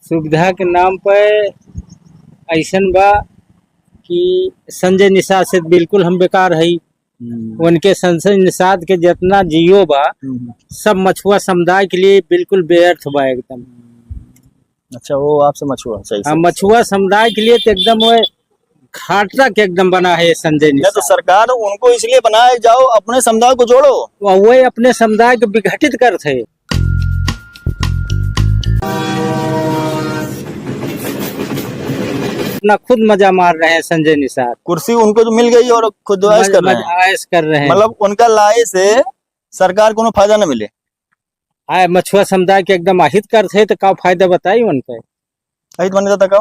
सुविधा के नाम पर ऐसन बा कि संजय निषाद से बिल्कुल हम बेकार है। उनके संजय निषाद के जितना जियो बा सब मछुआ समुदाय के लिए बिल्कुल व्यर्थ बा एकदम। अच्छा, वो आपसे मछुआ सही हाँ, मछुआ समुदाय के लिए तो एकदम वो घाटा के एकदम बना है संजय निषाद। तो सरकार उनको इसलिए बनाए, जाओ अपने समुदाय को जोड़ो, वही अपने समुदाय को विघटित करते। अपना खुद मजा मार रहे हैं संजय निषाद। कुर्सी उनको तो मिल गई और खुद ऐश कर रहे हैं। मतलब उनका लाए से सरकार को फायदा न मिले। आए मछुआ समुदाय के एकदम अहित करते तो का फायदा बताइए उनके। अहित बन जाता का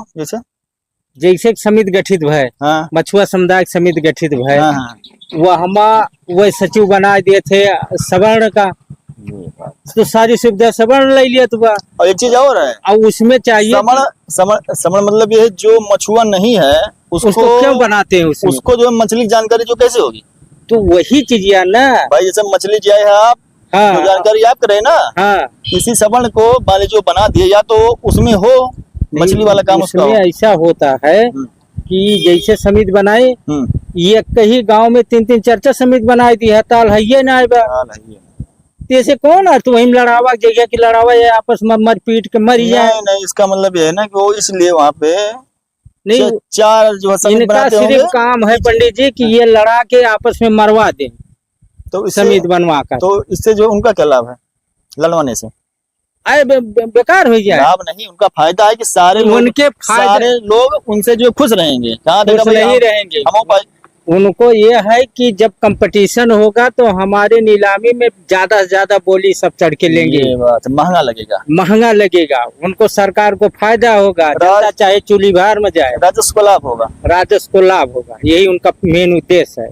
जैसे समिति गठित भय। हाँ। मछुआ समुदाय समिति गठित भय। हाँ। वह सचिव बना दिए थे सवर्ण का, तो सारी सुविधा सवर्ण ले लिया। तो और एक चीज और है, और उसमें चाहिए समण मतलब ये जो मछुआ नहीं है उसको क्यों बनाते हैं? उसको जो मछली की जानकारी जो कैसे होगी? तो वही चीज या ना भाई, जैसे मछली जाए है आप, हाँ, जो जानकारी आप करे ना, हाँ, इसी सवर्ण को वाले जो बना दिए, या तो उसमें हो मछली वाला काम उसका हो। ऐसा होता है कि जैसे समिति बनाए, ये कहीं गांव में 3-3 4-4 समिति बनाई दी है, ताल है ना। ऐसे कौन है? तो वही लड़ावा जगह की लड़ावा है, आपस में मर पीट के मर जाए। नहीं, इसका मतलब ये है ना कि वो इसलिए वहाँ पे नहीं, चार जो समिति बनाते होंगे। सिर्फ काम है पंडित जी कि ये लड़ा के आपस में मरवा दे, तो समिति बनवा कर। तो इससे जो उनका क्या लाभ है लड़वाने से? बेकार हो जाए। लाभ नहीं, उनका फायदा है कि सारे लोग उनसे जो खुश रहेंगे। नहीं रहेंगे। उनको ये है कि जब कंपटीशन होगा तो हमारे नीलामी में ज्यादा से ज्यादा बोली सब चढ़ के लेंगे। ये बात महंगा लगेगा। उनको सरकार को फायदा होगा, चाहे चूली भार में जाए, राजस्व को लाभ होगा। यही उनका मेन उद्देश्य है।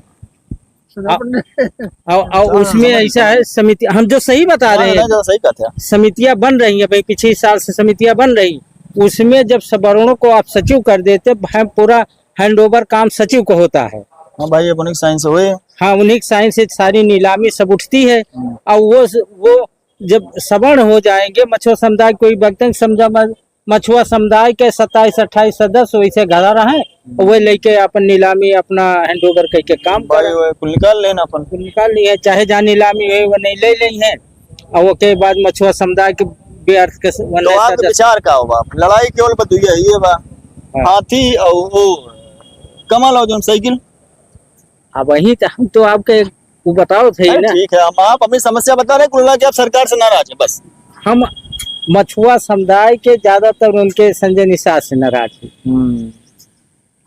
और उसमें ऐसा है, समिति हम जो सही बता रहे हैं, सही कहते हैं, समितियां बन रही है भाई, पिछले साल से समितियां बन रही। उसमें जब सवर्णों को आप सचिव कर देते, पूरा हैंडओवर काम सचिव को होता है। हाँ भाई, उन्हीं साइंस हुए। हाँ, उन्हीं साइंस से सारी नीलामी सब उठती है। और वो जब सवर्ण हो जाएंगे, मछुआ समुदाय कोई व्यक्ति समझा, मछुआ समुदाय के 27-28 सदस्य वैसे घरा रहे, वो लेके अपन नीलामी अपना हैंडओवर करके काम निकाल ली है। चाहे जहाँ नीलामी है वो नहीं ले ली है। और वो के बाद मछुआ समुदाय के व्यर्थ के विचार का होगा। लड़ाई केवल बदुआ ये बा हाथी और वो कमल और जो साइकिल। अब वही हम तो आपके वो बताओ थे ना। ठीक है, आप अपनी समस्या बता रहे हैं कि आप सरकार से नाराज है। बस हम मछुआ समुदाय के ज्यादातर उनके संजय निषाद से नाराज है।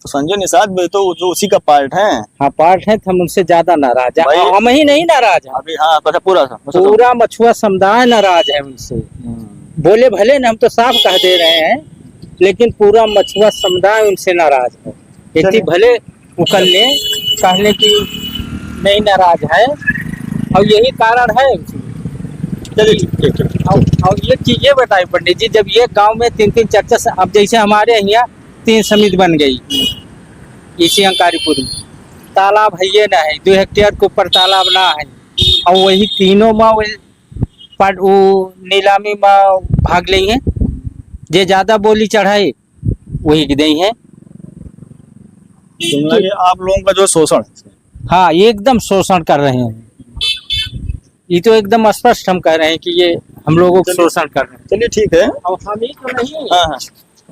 तो संजय निषाद भी तो जो उसी का पार्ट है। हाँ, पार्ट है, तो हम उनसे ज्यादा नाराज है। हम ही नहीं नाराज है अभी। हाँ, पूरा मछुआ समुदाय नाराज है उनसे। बोले भले ना, हम तो साफ कह दे रहे हैं, लेकिन पूरा मछुआ समुदाय उनसे नाराज है। इतनी भले उकलने कहने की नहीं नाराज है, और यही कारण है। और ये चीजें बताई पंडित जी, जब ये गांव में 3-3 4-4, अब जैसे हमारे यहाँ 3 समिति बन गई इसी अंकारीपुर में, तालाब है ये ना है, 2 हेक्टेयर के ऊपर तालाब ना है, और वही तीनों में वो नीलामी में भाग ली है। जे ज्यादा बोली चढ़ाई वही गई है। आप लोगों का जो शोषण, हाँ, ये एकदम शोषण कर रहे हैं। ये तो एकदम स्पष्ट हम कह रहे हैं कि ये हम लोगों को शोषण कर रहे हैं। चलिए ठीक है। और हम ही तो नहीं,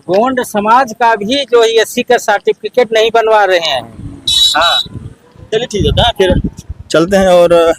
गोंड समाज का भी जो SC का सर्टिफिकेट नहीं बनवा रहे हैं। हाँ, चलिए ठीक है, फिर चलते हैं और